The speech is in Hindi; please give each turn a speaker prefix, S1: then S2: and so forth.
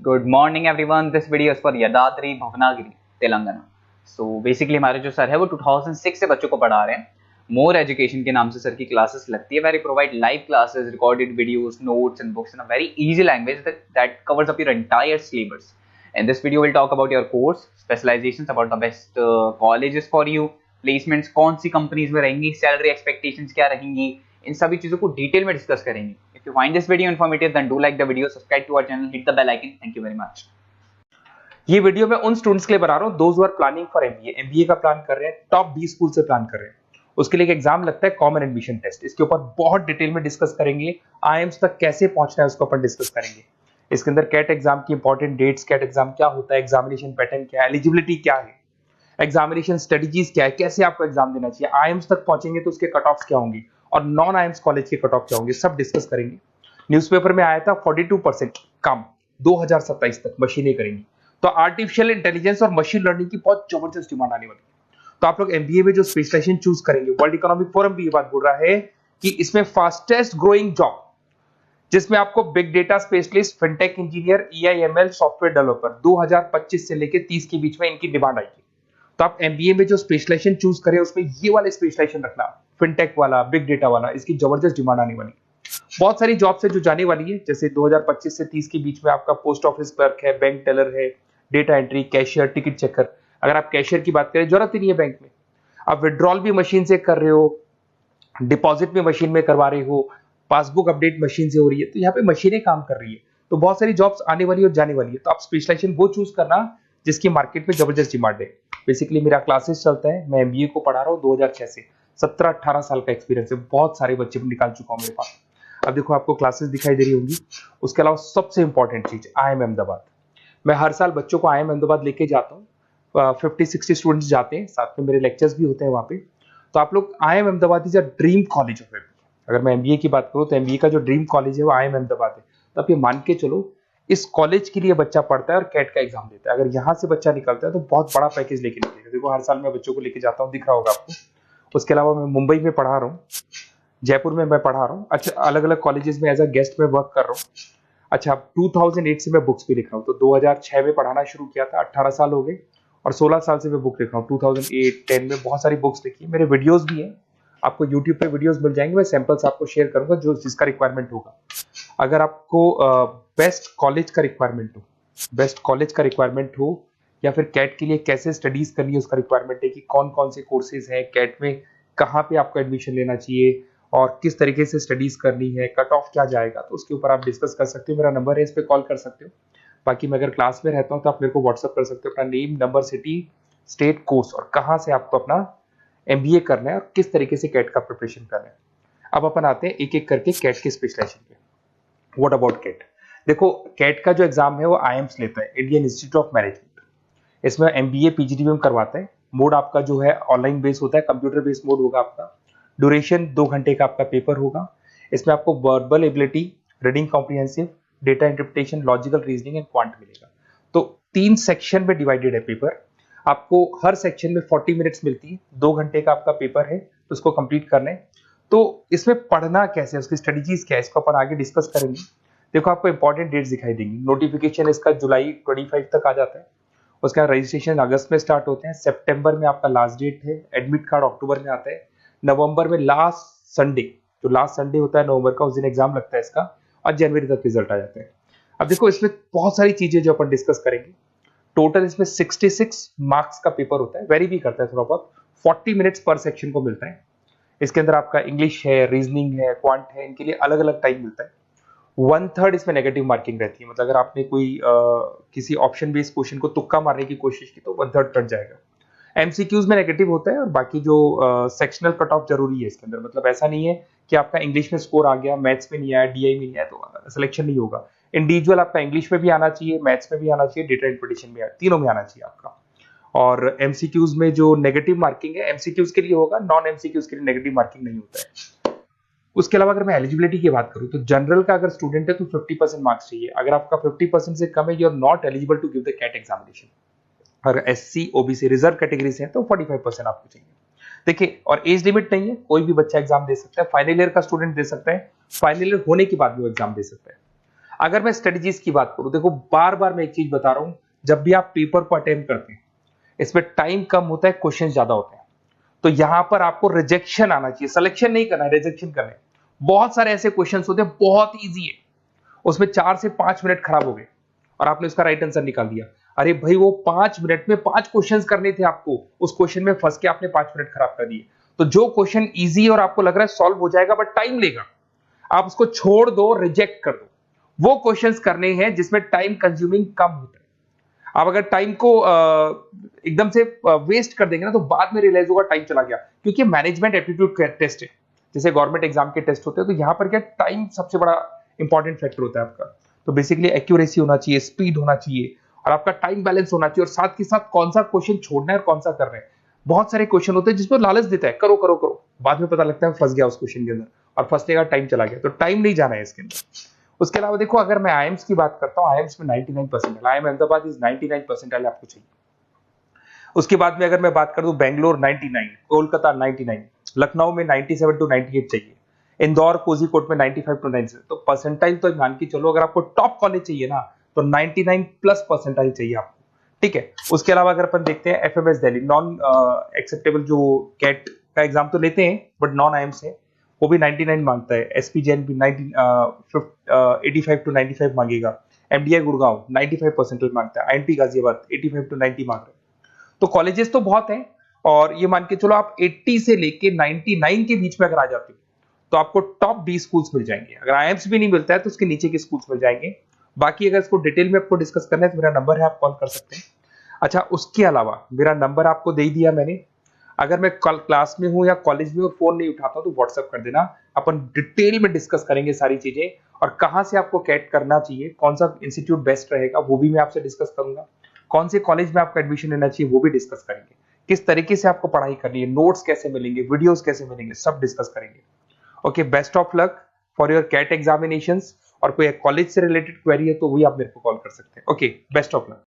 S1: Good morning everyone. This video is for Yadadri Bhavnagiri, Telangana. So basically हमारे जो सर है वो 2006 से बच्चों को पढ़ा रहे हैं. मोर एजुकेशन के नाम से सर की क्लासेस लगती है. Where he provide live classes, recorded videos, notes and books in a very easy language that covers up your entire syllabus. In this video we'll talk about your course, specializations, about the best colleges for you, placements कौन सी कंपनीज में रहेंगी, सैलरी एक्सपेक्टेशंस क्या रहेंगी, इन सभी चीजों को डिटेल में डिस्कस करेंगे. If you find this video informative, then do like the video, subscribe to our channel, hit the bell icon. Thank you very much.
S2: ये वीडियो मैं उन स्टूडेंट्स के लिए बना रहा हूँ those who are planning for MBA का प्लान कर रहे हैं, टॉप 20 स्कूल से प्लान कर रहे हैं. उसके लिए एक एग्जाम लगता है कॉमन एडमिशन टेस्ट. इसके ऊपर बहुत डिटेल में डिस्कस करेंगे. आईएम्स तक कैसे पहुंचना है उसको अपन डिस्कस करेंगे. इसके अंदर कैट एग्जाम की इंपॉर्टेंट डेट्स, कैट एग्जाम क्या होता है, एग्जामिनेशन पैटर्न क्या है, एलिजिबिलिटी क्या है, एग्जामिनेशन स्ट्रेटजीज क्या है, कैसे आपको एग्जाम देना चाहिए, आईएम्स तक पहुंचेंगे तो उसके कट ऑफ्स क्या होंगे और नॉन आईएम्स कॉलेज के कट ऑफ क्या होंगे, सब डिस्कस करेंगे. न्यूज़पेपर में आया था 42% कम 2027 तक मशीनें करेंगी. तो आर्टिफिशियल इंटेलिजेंस और मशीन लर्निंग की बहुत जबरदस्त डिमांड आने वाली है. तो आप लोग एमबीए में जो स्पेशलाइजेशन चूज करेंगे, वर्ल्ड इकोनॉमिक फोरम भी ये बात बोल रहा है कि इसमें फास्टेस्ट ग्रोइंग जॉब जिसमें आपको big data specialist, fintech engineer, AIML, software developer 2025 से लेकर 30 के बीच में इनकी डिमांड आएगी. तो आप एमबीए में जो स्पेशलाइजेशन चूज करें उसमें ये वाले स्पेशलाइजेशन रखना, फिनटेक वाला, बिग डेटा वाला, इसकी जबरदस्त डिमांड आने वाली है. बहुत सारी जॉब्स है जो जाने वाली है, जैसे 2025 से 30 के बीच में आपका पोस्ट ऑफिस क्लर्क है, बैंक टेलर है, data entry, cashier, ticket checker. अगर आप कैशियर की बात करें, जरूरत ही नहीं है बैंक में. आप विड्रॉल भी मशीन से कर रहे हो, डिपॉजिट भी मशीन में करवा रहे हो, पासबुक अपडेट मशीन से हो रही है, तो यहाँ पे मशीनें काम कर रही है. तो बहुत सारी जॉब्स आने वाली है और जाने वाली है. तो आप स्पेशलाइजेशन वो चूज करना जिसकी मार्केट में जबरदस्त डिमांड है. बेसिकली मेरा क्लासेस चलता है, मैं एमबीए को पढ़ा रहा हूँ 2006 से. 17-18 साल का एक्सपीरियंस है, बहुत सारे बच्चे निकाल चुका हूँ मेरे पास. अब देखो आपको क्लासेस दिखाई दे रही होंगी. उसके अलावा सबसे इंपॉर्टेंट चीज आईएम अहमदाबाद. मैं हर साल बच्चों को आईएम अहमदाबाद लेके जाता हूँ. 50-60 स्टूडेंट्स जाते हैं, साथ में मेरे लेक्चर्स भी होते हैं वहाँ पे. तो आप लोग, IIM Ahmedabad is a dream college of MBA. अगर मैं एमबीए की बात करूँ तो एमबीए का जो ड्रीम कॉलेज है वो आईएम अहमदाबाद है. तो आप ये मान के चलो इस कॉलेज के लिए बच्चा पढ़ता है और कैट का एग्जाम देता है. अगर यहाँ से बच्चा निकलता है तो बहुत बड़ा पैकेज लेके निकलेगा. देखो हर साल मैं बच्चों को लेके जाता हूँ, दिख रहा होगा आपको. उसके अलावा मैं मुंबई में पढ़ा रहा हूँ, जयपुर में मैं पढ़ा रहा हूँ. अच्छा, अलग अलग कॉलेजेस में एज अ गेस्ट में वर्क कर रहा हूँ. अच्छा, 2008 से मैं बुक्स भी लिख रहा हूँ. तो 2006 में पढ़ाना शुरू किया था, 18 साल हो गए और 16 साल से मैं बुक लिख रहा हूँ. 2008-10 में बहुत सारी बुक्स लिखी है. मेरे वीडियोस भी हैं, आपको यूट्यूब पे वीडियोस मिल जाएंगे. मैं सैंपल्स आपको शेयर करूंगा जो जिसका रिक्वायरमेंट होगा. अगर आपको बेस्ट कॉलेज का रिक्वायरमेंट हो या फिर कैट के लिए कैसे स्टडीज करनी है उसका रिक्वायरमेंट है कि कौन कौन से कोर्सेज हैं कैट में, कहाँ पे आपको एडमिशन लेना चाहिए और किस तरीके से स्टडीज करनी है, कट ऑफ क्या जाएगा, तो उसके ऊपर आप डिस्कस कर सकते हो. मेरा नंबर है, इस पर कॉल कर सकते हो. बाकी मैं अगर क्लास में रहता हूँ तो आप मेरे को व्हाट्सअप कर सकते हो अपना name, number, city, state, course और कहाँ से आपको अपना एमबीए करना है और किस तरीके से कैट का प्रिपरेशन करना है. अब अपन आते हैं एक एक करके कैट के स्पेशलाइजेशन पे. What about CAT? देखो कैट का जो एग्जाम है वो आईएम्स लेता है, इंडियन इंस्टीट्यूट ऑफ मैनेजमेंट. इसमें एमबीए पीजीडीएम करवाता है. मोड आपका जो है ऑनलाइन बेस होता है, कंप्यूटर बेस्ड मोड होगा आपका. ड्यूरेशन 2 घंटे का आपका पेपर होगा. इसमें आपको verbal ability, reading comprehensive, data interpretation, logical reasoning and quant मिलेगा. तो 3 सेक्शन में डिवाइडेड है पेपर. आपको हर सेक्शन में 40 मिनट्स मिलती है. 2 घंटे का आपका पेपर है, तो उसको कंप्लीट करना है. तो इसमें पढ़ना कैसे, उसकी स्ट्रेटजीज क्या है, इसको अपन आगे डिस्कस करेंगे. देखो आपको इंपॉर्टेंट डेट्स दिखाई देंगी. नोटिफिकेशन इसका जुलाई 25 तक आ जाता है. उसका रजिस्ट्रेशन अगस्त में स्टार्ट होते हैं. सितंबर में आपका लास्ट डेट है. एडमिट कार्ड अक्टूबर में आता है. नवंबर में लास्ट संडे, जो लास्ट संडे होता है नवंबर का, उस दिन एग्जाम लगता है इसका और जनवरी तक रिजल्ट आ जाता है. अब देखो इसमें बहुत सारी चीजें जो अपन डिस्कस करेंगे. टोटल इसमें 66 मार्क्स का पेपर होता है, वेरी भी करता है थोड़ा बहुत. 40 मिनट्स पर सेक्शन को मिलता है. इसके अंदर आपका इंग्लिश है, रीजनिंग है, क्वांट है, इनके लिए अलग अलग टाइम मिलता है. 1/3 इसमें नेगेटिव मार्किंग रहती है. मतलब अगर आपने कोई किसी ऑप्शन बेस्ड क्वेश्चन को तुक्का मारने की कोशिश की तो 1/3 कट जाएगा. एमसीक्यूज में नेगेटिव होता है और बाकी जो सेक्शनल कट ऑफ जरूरी है इसके अंदर. मतलब ऐसा नहीं है कि आपका इंग्लिश में स्कोर आ गया, मैथ्स में नहीं आया, डीआई में नहीं आया तो सिलेक्शन नहीं होगा. इंडिविजुअल आपका इंग्लिश में भी आना चाहिए, मैथ्स में भी आना चाहिए, डेटा इंटरप्रिटेशन में, तीनों में आना चाहिए आपका. और एमसीक्यूज में जो नेगेटिव मार्किंग है एमसीक्यूज के लिए होगा, नॉन एमसीक्यूज के लिए नेगेटिव मार्किंग नहीं होता है. उसके अलावा अगर मैं एलिजिबिलिटी की बात करूं तो जनरल का अगर स्टूडेंट है तो 50% मार्क्स चाहिए. अगर आपका 50% से कम है, you are not eligible to give the CAT examination. अगर एससी, ओबीसी, रिजर्व कैटेगरी से है तो 45% आपको चाहिए. देखिए, और एज लिमिट नहीं है, कोई भी बच्चा एग्जाम दे सकता है. फाइनल ईयर का स्टूडेंट दे सकता है, फाइनल ईयर होने के बाद भी वो एग्जाम दे सकता है. अगर मैं स्ट्रेटजीज की बात करूं, देखो बार बार मैं एक चीज बता रहा हूं, जब भी आप पेपर को अटेम्प्ट करते हैं इसमें टाइम कम होता है, क्वेश्चन ज्यादा होते हैं, तो यहां पर आपको रिजेक्शन आना चाहिए, सिलेक्शन नहीं करना है, रिजेक्शन करना है। बहुत सारे ऐसे क्वेश्चन होते हैं बहुत ईजी है, उसमें 4 से 5 मिनट खराब हो गए और आपने उसका राइट आंसर निकाल दिया। अरे भाई वो 5 मिनट में 5 क्वेश्चंस करने थे आपको, उस क्वेश्चन में फंस के आपने 5 मिनट खराब कर दिए। तो जो क्वेश्चन इजी और आपको लग रहा है सॉल्व हो जाएगा बट टाइम लेगा, आप उसको छोड़ दो, रिजेक्ट कर दो। वो क्वेश्चंस करने हैं जिसमें टाइम कंज्यूमिंग कम होता है। आप अगर टाइम को एकदम से वेस्ट कर देंगे ना तो बाद में रियलाइज होगा टाइम चला गया, क्योंकि मैनेजमेंट एप्टीट्यूड टेस्ट है, जैसे गवर्नमेंट एग्जाम के टेस्ट होते हैं, तो यहां पर क्या टाइम सबसे बड़ा इंपॉर्टेंट फैक्टर होता है आपका। तो बेसिकली एक्यूरेसी होना चाहिए, स्पीड होना चाहिए और आपका टाइम बैलेंस होना चाहिए, और साथ के साथ कौन सा क्वेश्चन छोड़ना है और कौन सा करना है। बहुत सारे क्वेश्चन होते हैं जिसमें लालच देता है करो करो करो, बाद में पता लगता है फंस गया उस क्वेश्चन के अंदर और फंसने का टाइम चला गया, तो टाइम नहीं जाना है इसके अंदर। उसके अलावा देखो अगर मैं आईएम्स की बात करता हूँ, आईएम्स में 99 percentile, IIM Ahmedabad is 99 percentile आपको चाहिए। उसके बाद में अगर मैं बात कर दूं बेंगलोर 99, कोलकाता 99, लखनऊ में 97 टू 98 चाहिए, इंदौर कोझीकोड में 95 टू 97। तो परसेंटाइल तो मान के चलो, अगर आपको टॉप कॉलेज चाहिए ना तो 99 प्लस परसेंटाइल चाहिए आपको, ठीक है। उसके अलावा अगर अपन देखते हैं एफएमएस दिल्ली, नॉन एक्सेप्टेबल जो कैट का एग्जाम तो लेते हैं बट नॉन आईएम्स है, वो भी 99 मांगता है। एसपी जैन भी 85 टू 95 मांगेगा। एमडीआई गुड़गांव 95 परसेंटाइल मांगता है। आईएनटी गाजियाबाद 85 टू 90 मांग रहे हैं। तो कॉलेजेस तो बहुत हैं, और ये मान के चलो आप 80 से लेके 99 के बीच में अगर आ जाते हो तो आपको टॉप 20 स्कूल्स मिल जाएंगे। अगर आईएम्स भी नहीं मिलता है तो उसके नीचे के स्कूल्स मिल जाएंगे। बाकी अगर इसको डिटेल में आपको डिस्कस करना है तो मेरा नंबर है, आप कॉल कर सकते हैं। अच्छा, उसके अलावा मेरा नंबर आपको दे दिया मैंने, अगर मैं कल क्लास में हूं या कॉलेज में हूं फोन नहीं उठाता तो व्हाट्सएप कर देना, अपन डिटेल में डिस्कस करेंगे सारी चीजें, और कहां से आपको कैट करना चाहिए, कौन सा इंस्टीट्यूट बेस्ट रहेगा वो भी मैं आपसे डिस्कस करूंगा, कौन से कॉलेज में आपका एडमिशन लेना चाहिए वो भी डिस्कस करेंगे, किस तरीके से आपको पढ़ाई करनी है, नोट्स कैसे मिलेंगे, वीडियोस कैसे मिलेंगे, सब डिस्कस करेंगे। Okay, best of luck for your CAT examinations, और कोई कॉलेज से रिलेटेड क्वेरी है तो वही आप मेरे को कॉल कर सकते हैं। Okay, best of luck.